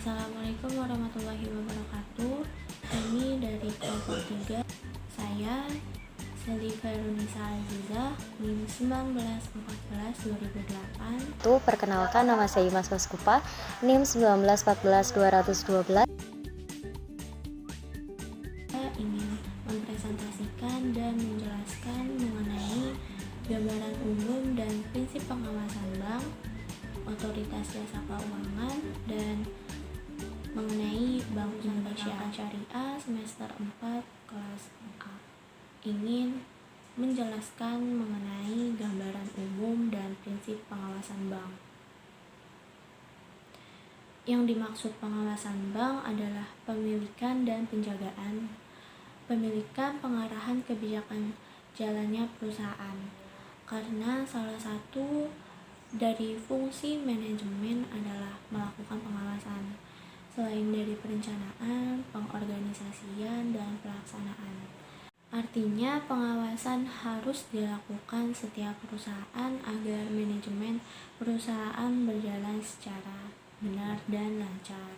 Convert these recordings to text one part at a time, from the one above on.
Assalamualaikum warahmatullahi wabarakatuh. Kami dari kelompok 3. Saya Seli Khairunisa Azizah, NIM 1914-2008. Perkenalkan, nama saya Imas Waskupa, NIM 1914-212. Saya ingin mempresentasikan dan menjelaskan mengenai gambaran umum dan prinsip pengawasan bank, otoritas jasa keuangan, dan mengenai Bank Indonesia Syariah semester 4 kelas A. Ingin menjelaskan mengenai gambaran umum dan prinsip pengawasan bank. Yang dimaksud pengawasan bank adalah pemilikan dan penjagaan, pemilikan pengarahan kebijakan jalannya perusahaan, karena salah satu dari fungsi manajemen adalah melakukan pengawasan, selain dari perencanaan, pengorganisasian, dan pelaksanaan. Artinya, pengawasan harus dilakukan setiap perusahaan agar manajemen perusahaan berjalan secara benar dan lancar.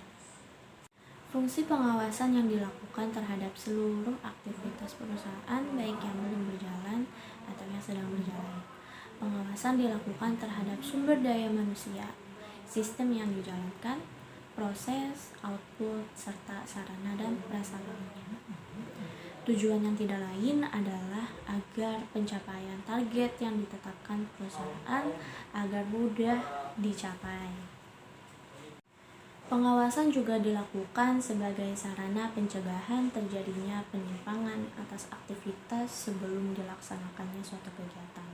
Fungsi pengawasan yang dilakukan terhadap seluruh aktivitas perusahaan, baik yang belum berjalan atau yang sedang berjalan. Pengawasan dilakukan terhadap sumber daya manusia, sistem yang dijalankan, proses, output, serta sarana dan prasarananya. Tujuan yang tidak lain adalah agar pencapaian target yang ditetapkan perusahaan agar mudah dicapai. Pengawasan juga dilakukan sebagai sarana pencegahan terjadinya penyimpangan atas aktivitas sebelum dilaksanakannya suatu kegiatan.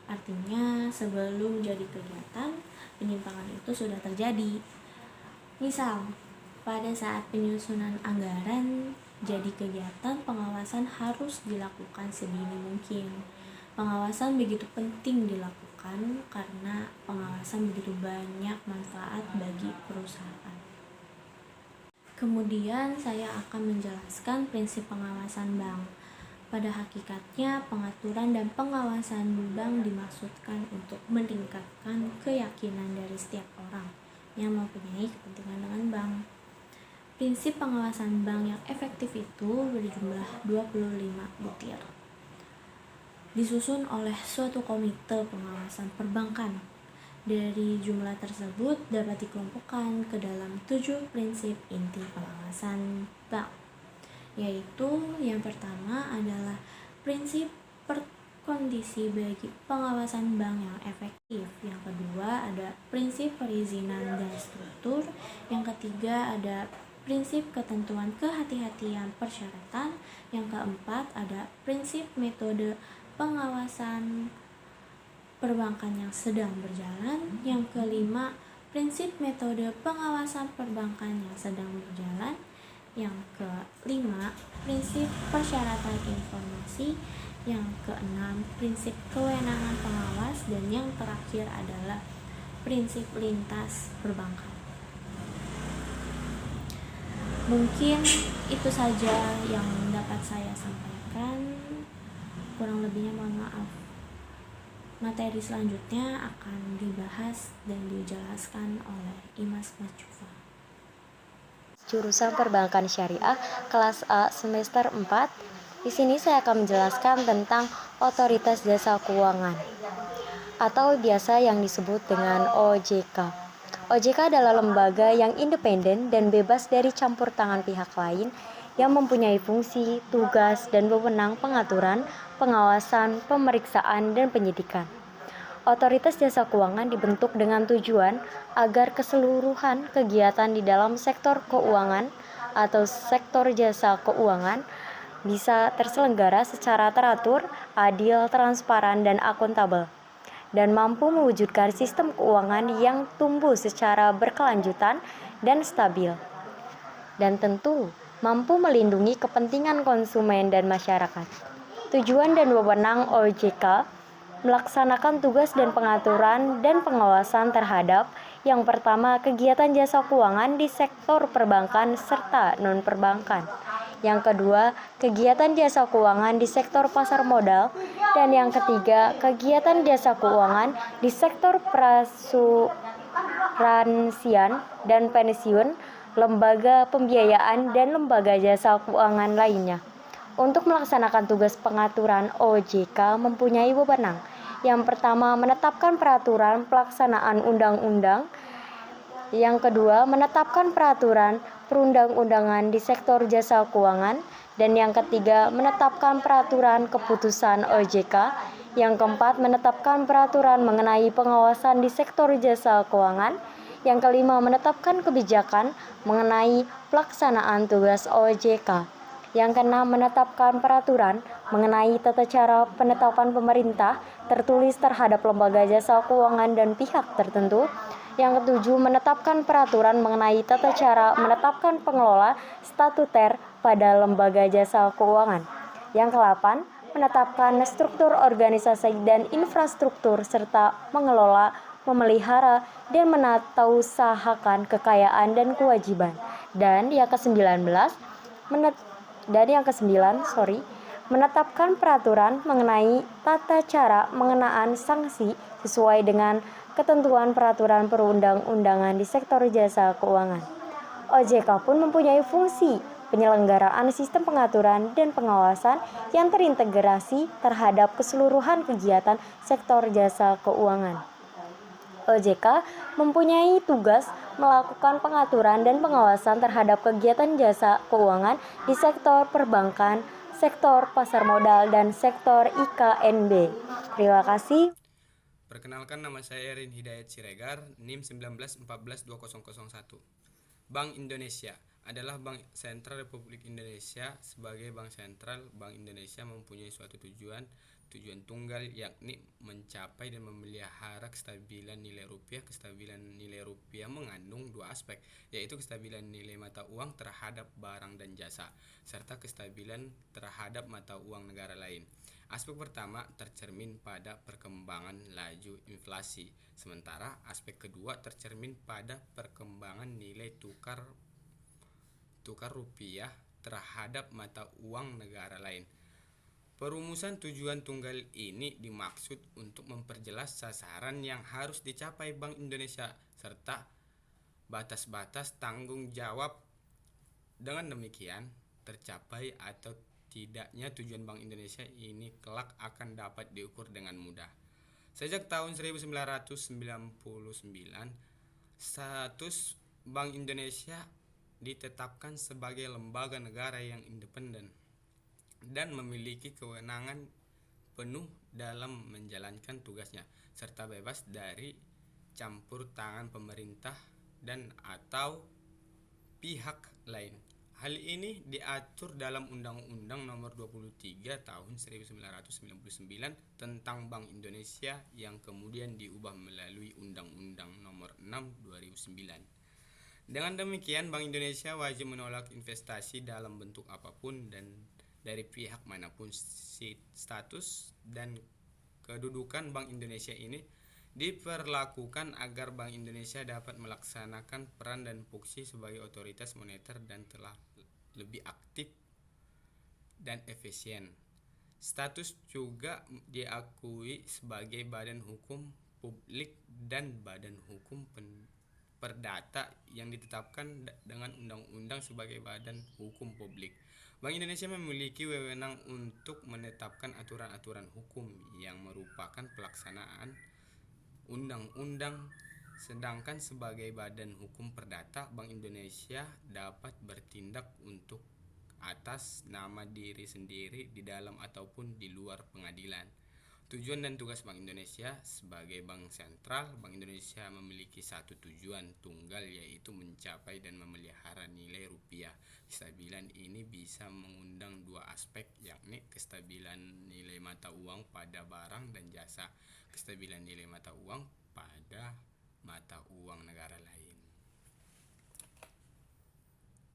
Artinya, sebelum jadi kegiatan, penyimpangan itu sudah terjadi. Misal, pada saat penyusunan anggaran jadi kegiatan, pengawasan harus dilakukan sedini mungkin. Pengawasan begitu penting dilakukan karena pengawasan begitu banyak manfaat bagi perusahaan. Kemudian saya akan menjelaskan prinsip pengawasan bank. Pada hakikatnya, pengaturan dan pengawasan bank dimaksudkan untuk meningkatkan keyakinan dari setiap orang yang mempunyai kepentingan dengan bank. Prinsip pengawasan bank yang efektif itu berjumlah 25 butir. Disusun oleh suatu komite pengawasan perbankan. Dari jumlah tersebut dapat dikelompokkan ke dalam 7 prinsip inti pengawasan bank, yaitu yang pertama adalah prinsip kondisi bagi pengawasan bank yang efektif. Yang kedua ada prinsip perizinan dan struktur. Yang ketiga ada prinsip ketentuan kehati-hatian persyaratan. Yang keempat ada prinsip metode pengawasan perbankan yang sedang berjalan. Yang kelima, prinsip metode pengawasan perbankan yang sedang berjalan. Yang kelima, prinsip persyaratan informasi. Yang keenam, prinsip kewenangan pengawas. Dan yang terakhir adalah prinsip lintas perbankan. Mungkin itu saja yang dapat saya sampaikan. Kurang lebihnya mohon maaf. Materi selanjutnya akan dibahas dan dijelaskan oleh Imas Mascufa. Jurusan Perbankan Syariah kelas A semester 4. Di sini saya akan menjelaskan tentang Otoritas Jasa Keuangan atau biasa yang disebut dengan OJK. OJK adalah lembaga yang independen dan bebas dari campur tangan pihak lain yang mempunyai fungsi, tugas, dan wewenang pengaturan, pengawasan, pemeriksaan, dan penyidikan. Otoritas Jasa Keuangan dibentuk dengan tujuan agar keseluruhan kegiatan di dalam sektor keuangan atau sektor jasa keuangan bisa terselenggara secara teratur, adil, transparan, dan akuntabel, dan mampu mewujudkan sistem keuangan yang tumbuh secara berkelanjutan dan stabil, dan tentu mampu melindungi kepentingan konsumen dan masyarakat. Tujuan dan wewenang OJK melaksanakan tugas dan pengaturan dan pengawasan terhadap yang pertama, kegiatan jasa keuangan di sektor perbankan serta non-perbankan. Yang kedua, kegiatan jasa keuangan di sektor pasar modal. Dan yang ketiga, kegiatan jasa keuangan di sektor perasuransian dan pensiun lembaga pembiayaan, dan lembaga jasa keuangan lainnya. Untuk melaksanakan tugas pengaturan, OJK mempunyai wewenang. Yang pertama, menetapkan peraturan pelaksanaan undang-undang. Yang kedua, menetapkan peraturan perundang-undangan di sektor jasa keuangan. Dan yang ketiga, menetapkan peraturan keputusan OJK. Yang keempat, menetapkan peraturan mengenai pengawasan di sektor jasa keuangan. Yang kelima, menetapkan kebijakan mengenai pelaksanaan tugas OJK. Yang keenam, menetapkan peraturan mengenai tata cara penetapan pemerintah tertulis terhadap lembaga jasa keuangan dan pihak tertentu. Yang ketujuh, menetapkan peraturan mengenai tata cara menetapkan pengelola statuter pada lembaga jasa keuangan. Yang kedelapan, menetapkan struktur organisasi dan infrastruktur serta mengelola, memelihara, dan menatausahakan kekayaan dan kewajiban. Dan yang kesembilan, menetapkan peraturan mengenai tata cara mengenaan sanksi sesuai dengan ketentuan peraturan perundang-undangan di sektor jasa keuangan. OJK pun mempunyai fungsi penyelenggaraan sistem pengaturan dan pengawasan yang terintegrasi terhadap keseluruhan kegiatan sektor jasa keuangan. OJK mempunyai tugas melakukan pengaturan dan pengawasan terhadap kegiatan jasa keuangan di sektor perbankan, sektor pasar modal, dan sektor IKNB. Terima kasih. Perkenalkan, nama saya Erin Hidayat Siregar, NIM 19142001. Bank Indonesia adalah Bank Sentral Republik Indonesia. Sebagai Bank Sentral, Bank Indonesia mempunyai suatu tujuan tunggal, yakni mencapai dan memelihara kestabilan nilai rupiah. Kestabilan nilai rupiah mengandung dua aspek, yaitu kestabilan nilai mata uang terhadap barang dan jasa, serta kestabilan terhadap mata uang negara lain. Aspek pertama tercermin pada perkembangan laju inflasi, sementara aspek kedua tercermin pada perkembangan nilai tukar rupiah terhadap mata uang negara lain. Perumusan tujuan tunggal ini dimaksud untuk memperjelas sasaran yang harus dicapai Bank Indonesia serta batas-batas tanggung jawab. Dengan demikian, tercapai atau tidaknya tujuan Bank Indonesia ini kelak akan dapat diukur dengan mudah. Sejak tahun 1999, status Bank Indonesia ditetapkan sebagai lembaga negara yang independen dan memiliki kewenangan penuh dalam menjalankan tugasnya, serta bebas dari campur tangan pemerintah dan atau pihak lain. Hal ini diatur dalam Undang-Undang Nomor 23 Tahun 1999 tentang Bank Indonesia yang kemudian diubah melalui Undang-Undang Nomor 6 2009. Dengan demikian, Bank Indonesia wajib menolak investasi dalam bentuk apapun dan dari pihak manapun. Status dan kedudukan Bank Indonesia ini diperlakukan agar Bank Indonesia dapat melaksanakan peran dan fungsi sebagai otoritas moneter dan telah lebih aktif dan efisien. Status juga diakui sebagai badan hukum publik dan badan hukum perdata yang ditetapkan dengan undang-undang sebagai badan hukum publik. Bank Indonesia memiliki wewenang untuk menetapkan aturan-aturan hukum yang merupakan pelaksanaan undang-undang. Sedangkan sebagai badan hukum perdata, Bank Indonesia dapat bertindak untuk atas nama diri sendiri di dalam ataupun di luar pengadilan. Tujuan dan tugas Bank Indonesia sebagai bank sentral. Bank Indonesia memiliki satu tujuan tunggal, yaitu mencapai dan memelihara nilai rupiah. Kestabilan ini bisa mengundang dua aspek, yakni kestabilan nilai mata uang pada barang dan jasa, kestabilan nilai mata uang pada mata uang negara lain.